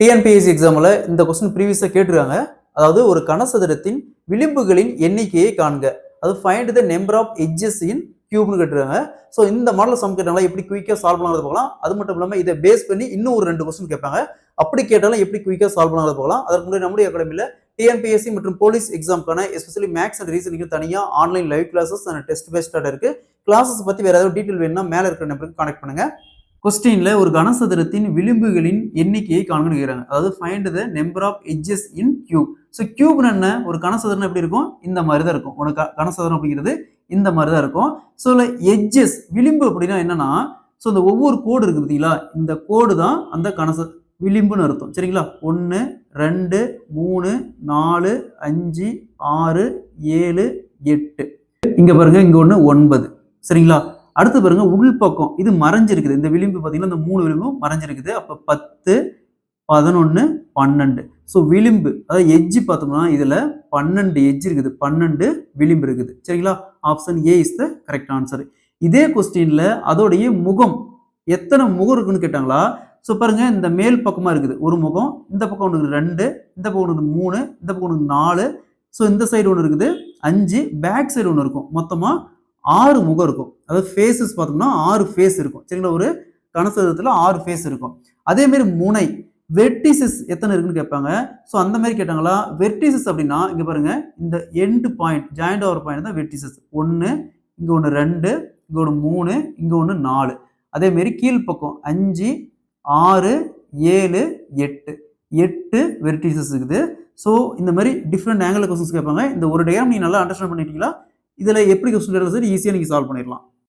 TNPSC எக்ஸாம்ல இந்த question ப்ரீவியஸா கேட்டிருக்காங்க. அதாவது ஒரு கனசதுரத்தின் விளிம்புகளின் எண்ணிக்கையை காண்க. அது find the number of edges in கியூப்னு கேட்டிருக்காங்க. ஸோ இந்த மாடல் சம் கேட்டாங்களா எப்படி குயிக்கா சால்வ் பண்ணாத போகலாம். அது மட்டும் இல்லாம இதை பேஸ் பண்ணி இன்னும் ஒரு 2 கொஸ்டின் கேட்பாங்க. அப்படி கேட்டாலும் எப்படி குயிக்கா சால்வ் பண்ணாத போகலாம். அதற்கு முன்னாடி நம்முடைய அகாடமியில டிஎன்பிஎஸ்சி மற்றும் போலீஸ் எக்ஸாம்க்கான எஸ்பெஷலி மேக்ஸ் அண்ட் ரீசனிங் தனியா online live classes and test பேஸ்டா இருக்கு. கிளாஸஸ் பத்தி வேற ஏதாவது டீடைல் வேணும்னா மேல இருக்கிற நம்பருக்கு கான்டாக்ட் பண்ணுங்க. கொஸ்டின்ல ஒரு கனசதுரத்தின் விளிம்புகளின் எண்ணிக்கையை காண்கன்னு கேக்குறாங்க. அதாவது find the number of edges in cube. So கியூப்னு என்ன, ஒரு கனசதுரம் எப்படி இருக்கும், இந்த மாதிரி தான் இருக்கும். ஒரு கனசதுரம் அப்படிங்கிறது இந்த மாதிரி தான் இருக்கும். ஸோ எட்ஜஸ் விளிம்பு அப்படின்னா என்னன்னா, ஸோ இந்த ஒவ்வொரு கோடு இருக்கு பார்த்தீங்களா, இந்த கோடு தான் அந்த விளிம்புன்னு அர்த்தம். சரிங்களா? 1 2 3 4 5 6 7 8 இங்க பாருங்க, இங்க ஒன்று 9. சரிங்களா? அடுத்து பாருங்க, உள் பக்கம் இது மறைஞ்சிருக்குது. இந்த விளிம்பு பார்த்தீங்கன்னா இந்த 3 விளிம்பும் மறைஞ்சிருக்குது. அப்போ 10 11 12. ஸோ விளிம்பு அதாவது எட்ஜ் பார்த்தோம்னா இதுல 12 எட்ஜ் இருக்குது, 12 விளிம்பு இருக்குது. சரிங்களா? Option A is the correct answer. இதே கொஸ்டின்ல அதோடைய முகம் எத்தனை முகம் இருக்குன்னு கேட்டாங்களா. ஸோ பாருங்க, இந்த மேல் பக்கமா இருக்குது ஒரு முகம், இந்த பக்கம் ஒன்று 2, இந்த பக்கம் ஒன்று 3, இந்த பக்கம் ஒன்று 4. ஸோ இந்த சைடு ஒன்று இருக்குது 5, பேக் சைடு ஒன்று இருக்கும். மொத்தமா 6 முகம் இருக்கும். அதாவது ஃபேஸஸ் பார்த்தோம்னா 6 ஃபேஸ் இருக்கும். சரிங்களா? ஒரு கனசதுரத்துல 6 ஃபேஸ் இருக்கும். அதே மாதிரி முனை வெர்டிசஸ் எத்தனை இருக்குன்னு கேட்பாங்க. ஸோ அந்த மாதிரி கேட்டாங்களா. வெர்டிசஸ் அப்படின்னா இங்க பாருங்க, இந்த எண்ட் பாயிண்ட் ஜாயிண்ட் ஆகிற பாயிண்ட் தான் வெர்டிசஸ். 1, இங்க ஒன்று 2, இங்க ஒன்று 3, இங்க ஒன்று 4. அதே மாதிரி கீழ்ப்பக்கம் 5 6 7 8 8 வெர்டிசஸ் இருக்குது. ஸோ இந்த மாதிரி டிஃப்ரெண்ட் ஆங்கிள் கொஸ்டின்ஸ் கேட்பாங்க. இந்த ஒரு டயக்ராம் நீங்க நல்லா அண்டர்ஸ்டாண்ட் பண்ணிட்டீங்களா, இதுல எப்படி கொஸ்டின் சரி ஈஸியா நீங்க சால்வ் பண்ணிடலாம்.